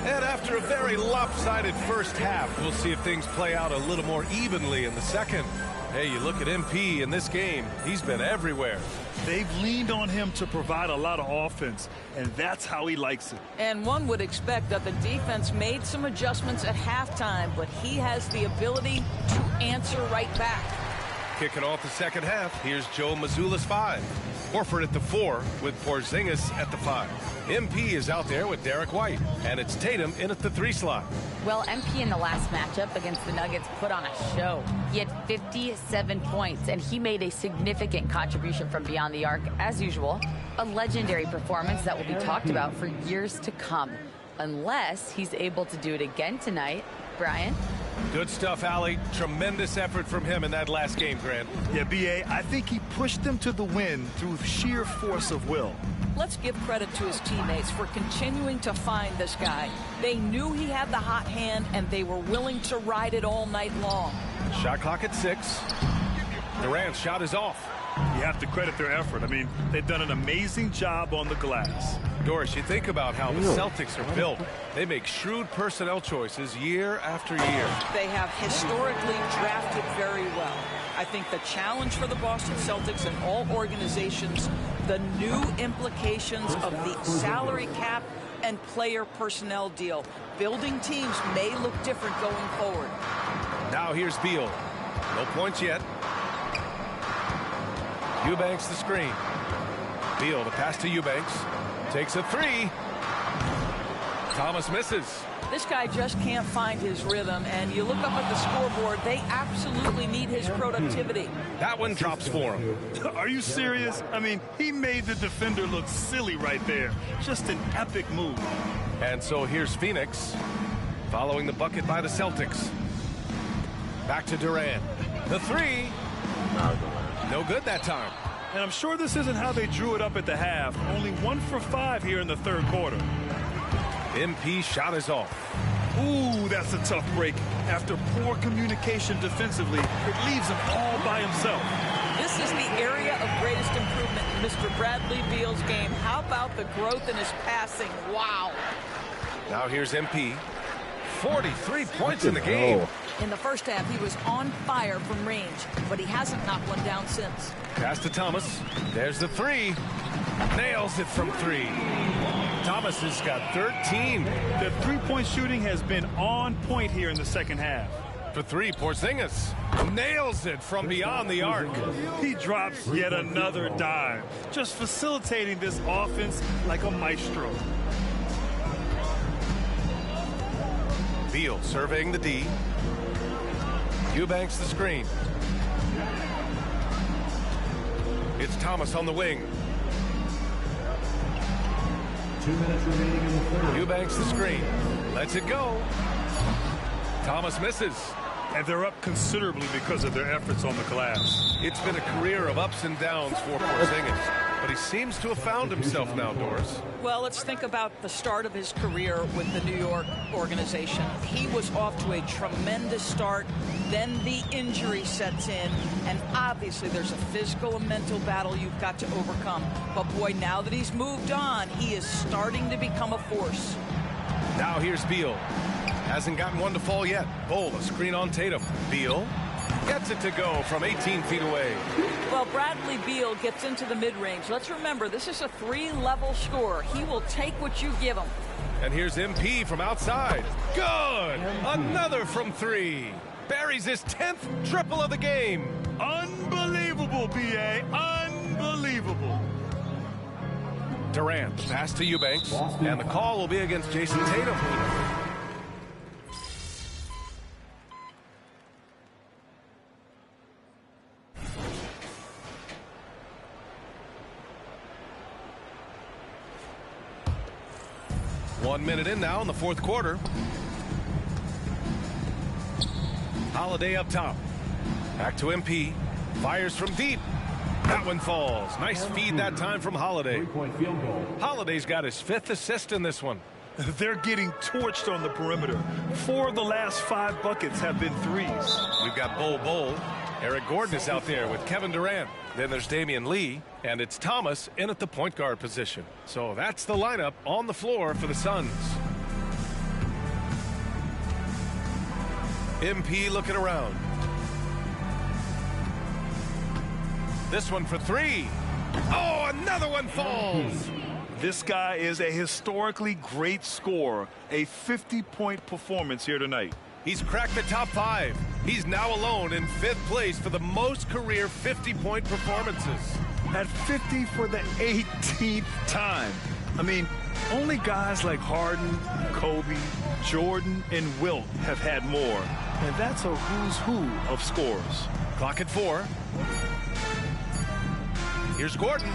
[SPEAKER 12] And after a very lopsided first half, we'll see if things play out a little more evenly in the second. Hey, you look at MP in this game, he's been everywhere.
[SPEAKER 13] They've leaned on him to provide a lot of offense, and that's how he likes it.
[SPEAKER 14] And one would expect that the defense made some adjustments at halftime, but he has the ability to answer right back.
[SPEAKER 12] Kicking off the second half, here's Joe Mazzulla's 5. Horford at the 4 with Porzingis at the 5. MP is out there with Derek White, and it's Tatum in at the 3 slot.
[SPEAKER 17] Well, MP in the last matchup against the Nuggets put on a show. He had 57 points, and he made a significant contribution from beyond the arc, as usual. A legendary performance that will be talked about for years to come, unless he's able to do it again tonight. Brian?
[SPEAKER 12] Good stuff, Allie. Tremendous effort from him in that last game, Grant.
[SPEAKER 13] Yeah, B.A., I think he pushed them to the win through sheer force of will.
[SPEAKER 14] Let's give credit to his teammates for continuing to find this guy. They knew he had the hot hand, and they were willing to ride it all night long.
[SPEAKER 12] Shot clock at 6. Durant's shot is off.
[SPEAKER 13] You have to credit their effort. I mean, they've done an amazing job on the glass.
[SPEAKER 12] Doris, you think about how the Celtics are built. They make shrewd personnel choices year after year.
[SPEAKER 14] They have historically drafted very well. I think the challenge for the Boston Celtics and all organizations, the new implications of the salary cap and player personnel deal. Building teams may look different going forward.
[SPEAKER 12] Now here's Beal. No points yet. Eubanks the screen. Beal the pass to Eubanks. Takes a 3. Thomas misses.
[SPEAKER 14] This guy just can't find his rhythm, and you look up at the scoreboard, they absolutely need his productivity.
[SPEAKER 12] That one drops for him.
[SPEAKER 13] Are you serious? I mean, he made the defender look silly right there. Just an epic move.
[SPEAKER 12] And so here's Phoenix, following the bucket by the Celtics. Back to Durant. The 3. No good that time.
[SPEAKER 13] And I'm sure this isn't how they drew it up at the half. Only 1 for 5 here in the third quarter.
[SPEAKER 12] MP shot is off.
[SPEAKER 13] Ooh, that's a tough break. After poor communication defensively, it leaves him all by himself.
[SPEAKER 14] This this is the area of greatest improvement in Mr. Bradley Beal's game. How about the growth in his passing? Wow.
[SPEAKER 12] Now here's MP. 43 points in the game.
[SPEAKER 14] In the first half, he was on fire from range, but he hasn't knocked one down since.
[SPEAKER 12] Pass to Thomas. There's the three. Nails it from three. Thomas has got 13.
[SPEAKER 13] The three-point shooting has been on point here in the second half.
[SPEAKER 12] For three, Porzingis nails it from beyond the arc.
[SPEAKER 13] He drops yet another dive, just facilitating this offense like a maestro.
[SPEAKER 12] Beal surveying the D. Eubanks the screen. It's Thomas on the wing.
[SPEAKER 5] 2 minutes remaining in the third.
[SPEAKER 12] Eubanks the screen. Lets it go. Thomas misses.
[SPEAKER 13] And they're up considerably because of their efforts on the glass.
[SPEAKER 12] It's been a career of ups and downs for Porzingis, but he seems to have found himself now, Doris.
[SPEAKER 14] Well, let's think about the start of his career with the New York organization. He was off to a tremendous start. Then the injury sets in, and obviously there's a physical and mental battle you've got to overcome. But boy, now that he's moved on, he is starting to become a force.
[SPEAKER 12] Now here's Beal. Hasn't gotten one to fall yet. Bol, a screen on Tatum. Beal gets it to go from 18 feet away.
[SPEAKER 14] Well, Bradley Beal gets into the mid-range. Let's remember, this is a three-level scorer. He will take what you give him.
[SPEAKER 12] And here's MP from outside. Good! Another from three. Buries his 10th triple of the game.
[SPEAKER 13] Unbelievable, B.A. Unbelievable.
[SPEAKER 12] Durant, pass to Eubanks. And the call will be against Jason Tatum. One minute in now in the fourth quarter. Holiday up top. Back to MP. Fires from deep. That one falls. Nice feed that time from Holiday. Holiday's got his 5th assist in this one.
[SPEAKER 13] They're getting torched on the perimeter. 4 of the last 5 buckets have been threes.
[SPEAKER 12] We've got Bol. Eric Gordon is out there with Kevin Durant. Then there's Damian Lee, and it's Thomas in at the point guard position. So that's the lineup on the floor for the Suns. MP looking around. This one for three. Oh, another one falls.
[SPEAKER 13] This guy is a historically great scorer. A 50-point performance here tonight.
[SPEAKER 12] He's cracked the top 5. He's now alone in 5th place for the most career 50-point performances.
[SPEAKER 13] At 50 for the 18th time. I mean, only guys like Harden, Kobe, Jordan, and Wilt have had more. And that's a who's who of scorers.
[SPEAKER 12] Clock at 4. Here's Gordon.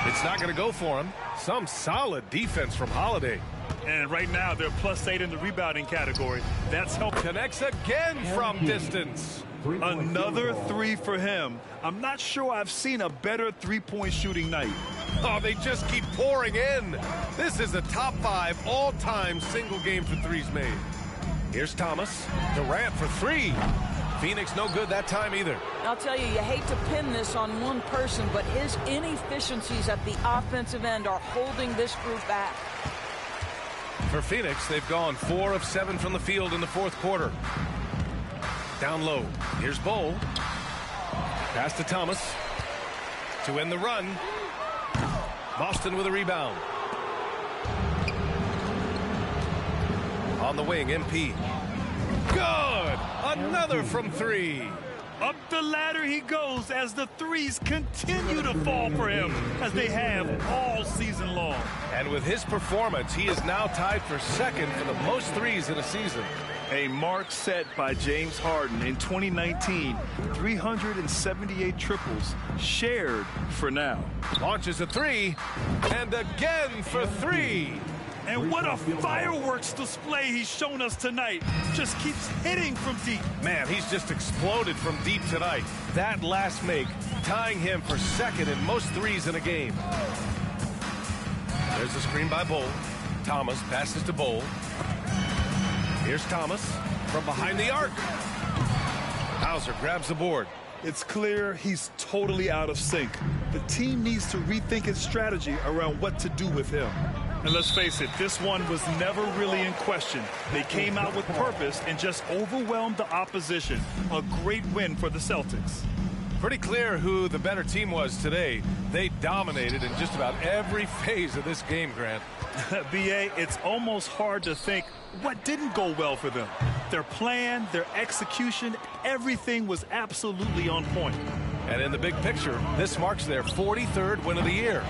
[SPEAKER 12] It's not going to go for him. Some solid defense from Holiday.
[SPEAKER 13] And right now, they're +8 in the rebounding category. That's helped.
[SPEAKER 12] Connects again from distance.
[SPEAKER 13] Another 3 for him. I'm not sure I've seen a better three-point shooting night.
[SPEAKER 12] Oh, they just keep pouring in. This is a top 5 all-time single game for threes made. Here's Thomas. Durant for 3. Phoenix no good that time either.
[SPEAKER 14] I'll tell you, you hate to pin this on one person, but his inefficiencies at the offensive end are holding this group back.
[SPEAKER 12] For Phoenix, they've gone 4 of 7 from the field in the fourth quarter. Down low. Here's Bol. Pass to Thomas. To end the run. Boston with a rebound. On the wing, MP. Good! Another from 3.
[SPEAKER 13] Up the ladder he goes as the threes continue to fall for him, as they have all season long.
[SPEAKER 12] And with his performance, he is now tied for 2nd for the most threes in a season.
[SPEAKER 13] A mark set by James Harden in 2019. 378 triples shared for now.
[SPEAKER 12] Launches a 3, and again for 3.
[SPEAKER 13] And what a fireworks display he's shown us tonight. Just keeps hitting from deep.
[SPEAKER 12] Man, he's just exploded from deep tonight. That last make, tying him for 2nd in most threes in a game. There's a screen by Bol. Thomas passes to Bol. Here's Thomas from behind the arc. Hauser grabs the board.
[SPEAKER 13] It's clear he's totally out of sync. The team needs to rethink its strategy around what to do with him. And let's face it, this one was never really in question. They came out with purpose and just overwhelmed the opposition. A great win for the Celtics.
[SPEAKER 12] Pretty clear who the better team was today. They dominated in just about every phase of this game, Grant.
[SPEAKER 13] B.A., it's almost hard to think what didn't go well for them. Their plan, their execution, everything was absolutely on point.
[SPEAKER 12] And in the big picture, this marks their 43rd win of the year.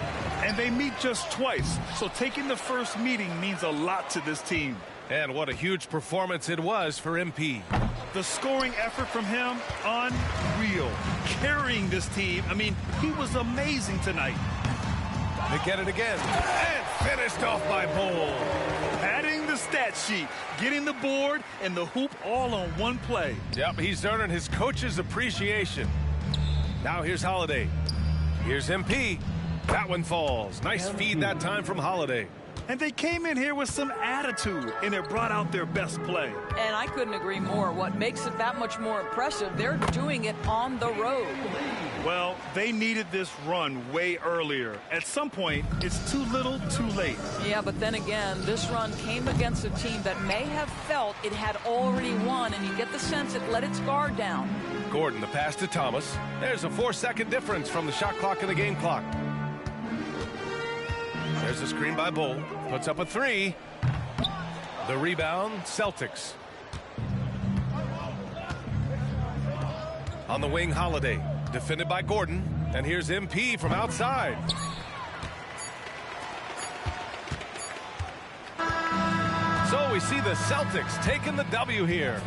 [SPEAKER 13] And they meet just twice, so taking the first meeting means a lot to this team.
[SPEAKER 12] And what a huge performance it was for MP.
[SPEAKER 13] The scoring effort from him, unreal. Carrying this team, I mean, he was amazing tonight.
[SPEAKER 12] They get it again, and finished off by Bull.
[SPEAKER 13] Adding the stat sheet, getting the board, and the hoop all on one play.
[SPEAKER 12] Yep, he's earning his coach's appreciation. Now here's Holiday. Here's MP. That one falls. Nice feed that time from Holiday.
[SPEAKER 13] And they came in here with some attitude, and it brought out their best play.
[SPEAKER 14] And I couldn't agree more. What makes it that much more impressive, they're doing it on the road.
[SPEAKER 13] Well, they needed this run way earlier. At some point, it's too little, too late.
[SPEAKER 14] Yeah, but then again, this run came against a team that may have felt it had already won, and you get the sense it let its guard down.
[SPEAKER 12] Gordon, the pass to Thomas. There's a 4-second difference from the shot clock and the game clock. There's a screen by Bull. Puts up a 3. The rebound, Celtics. On the wing, Holiday. Defended by Gordon. And here's MP from outside. So we see the Celtics taking the W here.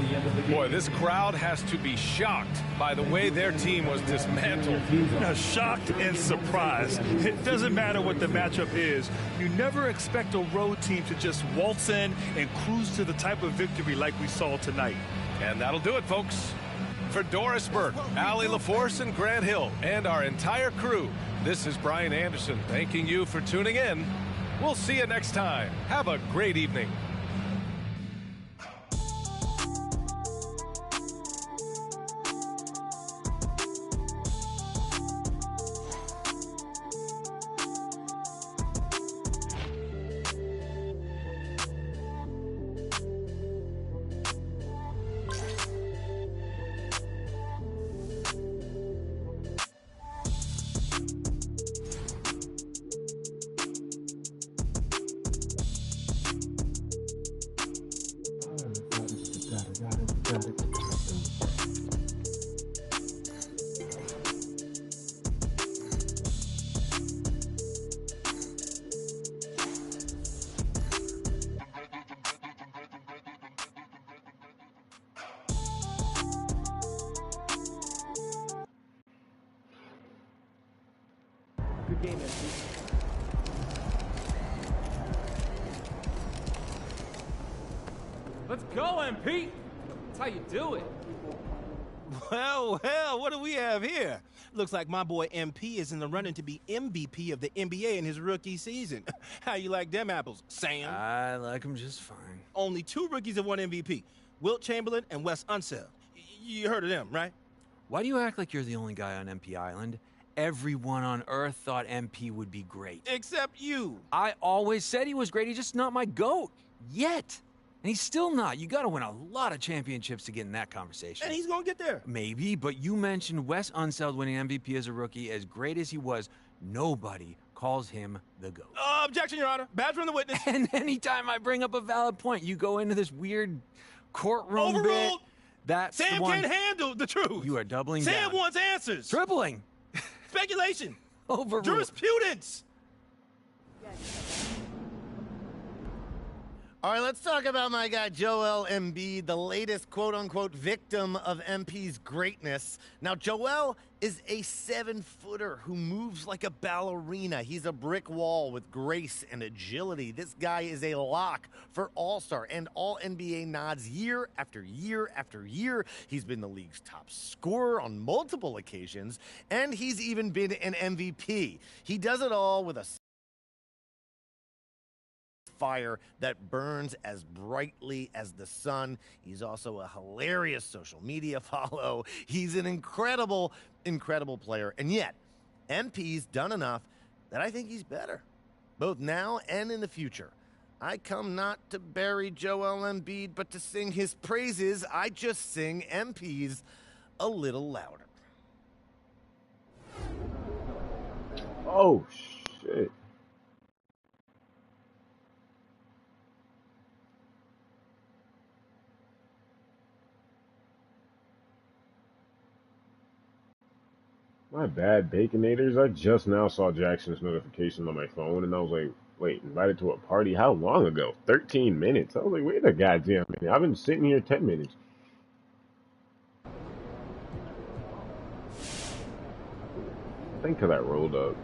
[SPEAKER 12] Boy, this crowd has to be shocked by the way their team was dismantled.
[SPEAKER 13] Now, shocked and surprised. It doesn't matter what the matchup is. You never expect a road team to just waltz in and cruise to the type of victory like we saw tonight.
[SPEAKER 12] And that'll do it, folks. For Doris Burke, Allie LaForce, and Grant Hill, and our entire crew, this is Brian Anderson thanking you for tuning in. We'll see you next time. Have a great evening.
[SPEAKER 9] Good game, MP. Let's go, MP! That's how you do it.
[SPEAKER 19] Well, what do we have here? Looks like my boy MP is in the running to be MVP of the NBA in his rookie season. How you like them apples, Sam?
[SPEAKER 20] I like them just fine.
[SPEAKER 19] Only 2 rookies have won MVP, Wilt Chamberlain and Wes Unseld. You heard of them, right?
[SPEAKER 20] Why do you act like you're the only guy on MP Island? Everyone on Earth thought MP would be great.
[SPEAKER 19] Except you.
[SPEAKER 20] I always said he was great. He's just not my GOAT. Yet. And he's still not. You got to win a lot of championships to get in that conversation.
[SPEAKER 19] And he's going to get there.
[SPEAKER 20] Maybe, but you mentioned Wes Unseld winning MVP as a rookie. As great as he was, nobody calls him the GOAT.
[SPEAKER 19] Objection, Your Honor. Badge from the witness.
[SPEAKER 20] And anytime I bring up a valid point, you go into this weird courtroom
[SPEAKER 19] Overruled.
[SPEAKER 20] bit. That's
[SPEAKER 19] Sam
[SPEAKER 20] the one.
[SPEAKER 19] can't handle the truth.
[SPEAKER 20] You are doubling
[SPEAKER 19] Sam
[SPEAKER 20] down.
[SPEAKER 19] wants answers.
[SPEAKER 20] Tripling.
[SPEAKER 19] Speculation.
[SPEAKER 20] Overruled.
[SPEAKER 19] Jurisprudence.
[SPEAKER 21] All right, let's talk about my guy Joel Embiid, the latest quote-unquote victim of MP's greatness. Now, Joel is a 7-footer who moves like a ballerina. He's a brick wall with grace and agility. This guy is a lock for All-Star and All-NBA nods year after year after year. He's been the league's top scorer on multiple occasions, and he's even been an MVP. He does it all with a fire that burns as brightly as the sun. He's also a hilarious social media follow. He's an incredible, incredible player. And yet, MP's done enough that I think he's better, both now and in the future. I come not to bury Joel Embiid, but to sing his praises. I just sing MP's a little louder.
[SPEAKER 15] Oh, shit. My bad, Baconators. I just now saw Jackson's notification on my phone, and I was like, wait, invited to a party? How long ago? 13 minutes. I was like, wait a goddamn minute. I've been sitting here 10 minutes. I think because I rolled up.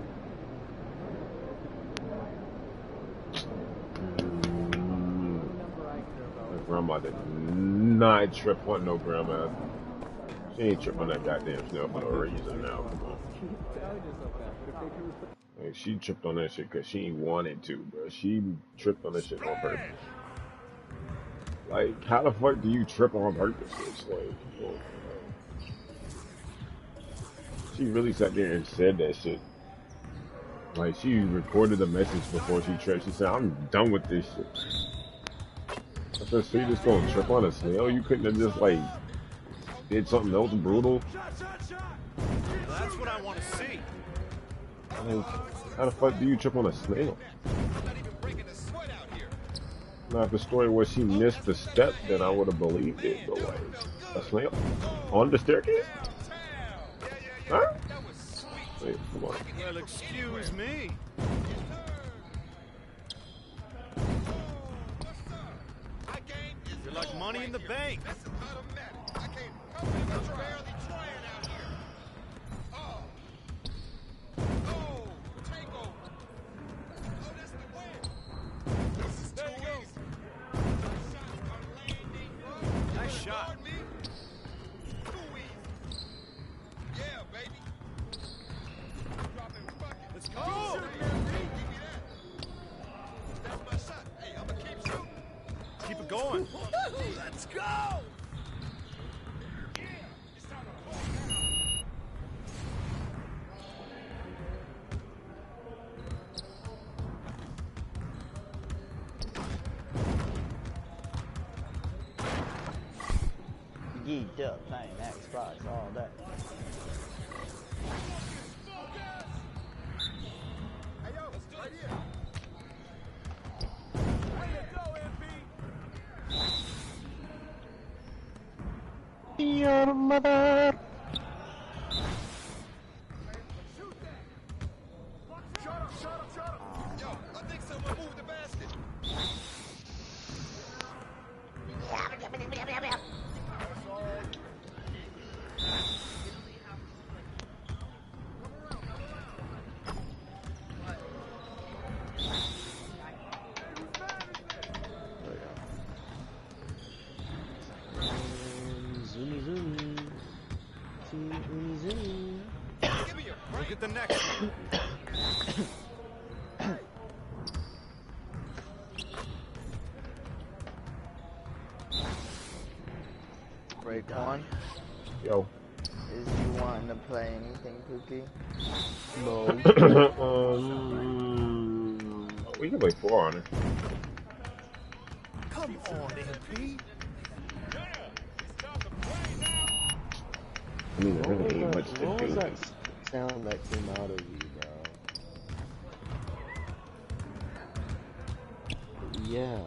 [SPEAKER 15] My grandma did not trip on no grandma. She ain't tripping on that goddamn snail for no reason now. Come on. Like, she tripped on that shit because she wanted to, bro. She tripped on that shit on purpose. Like, how the fuck do you trip on purpose? It's like, well, she really sat there and said that shit. Like, she recorded a message before she tripped. She said, I'm done with this shit. I said, so you just gonna trip on a snail? You couldn't have just, like, did something else brutal?
[SPEAKER 13] That's what I want to see.
[SPEAKER 15] Like, how the fuck do you trip on a snail? Now, if the story was she missed the step, then I would have believed it. But, like, a snail? On the staircase? Huh? Wait, come on.
[SPEAKER 13] Well, excuse me. You're like money in the bank. Nice shot. Let's go. Keep it going. Let's go.
[SPEAKER 4] Geeked up playing Xbox all day.
[SPEAKER 15] Your mother.
[SPEAKER 13] Look at the next one.
[SPEAKER 4] Raekwon?
[SPEAKER 15] Yo.
[SPEAKER 4] Is you wanting to play anything, Pookie?
[SPEAKER 15] No. We can play 4 on it.
[SPEAKER 13] Come on, MP.
[SPEAKER 15] I mean, there really ain't much to
[SPEAKER 4] What
[SPEAKER 15] do.
[SPEAKER 4] was that sound that came out of you, bro? Yeah.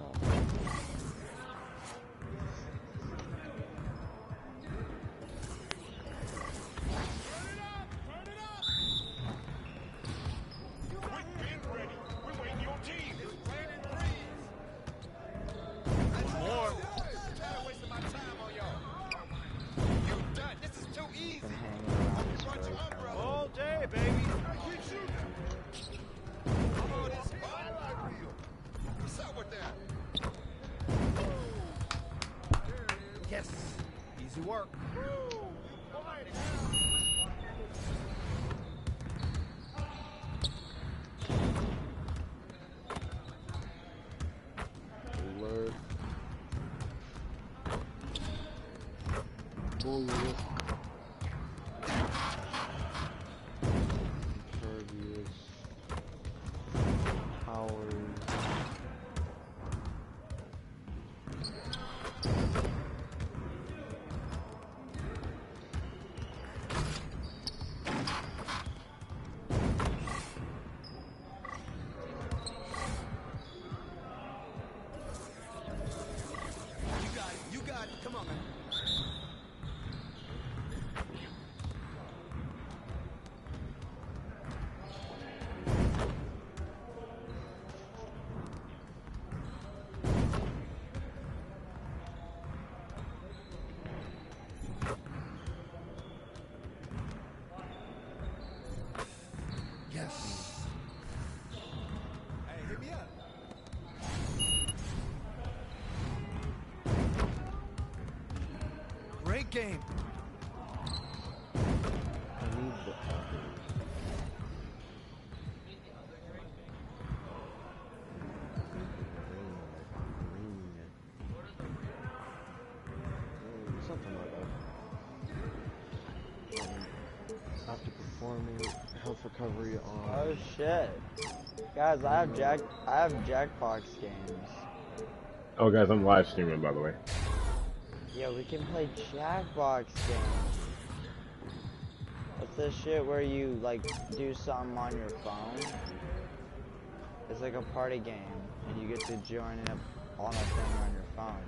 [SPEAKER 13] All day, baby. Yes. Easy work.
[SPEAKER 4] bulliest. Impervious. Powers.
[SPEAKER 21] You got it. Come on, man. Yes. Hey, hit me up. Great game.
[SPEAKER 4] I need the something like that. After performing health recovery on.
[SPEAKER 7] Oh shit, guys! I have Jackbox games.
[SPEAKER 15] Oh, guys, I'm live streaming, by the way.
[SPEAKER 7] Yeah, we can play Jackbox games. What's this shit where you like do something on your phone? It's like a party game, and you get to join it on a thing on your phone.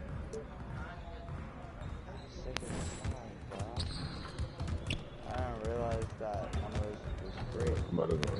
[SPEAKER 7] Sick as fuck, bro. I didn't realize that one of those was great.
[SPEAKER 15] I'm about to go.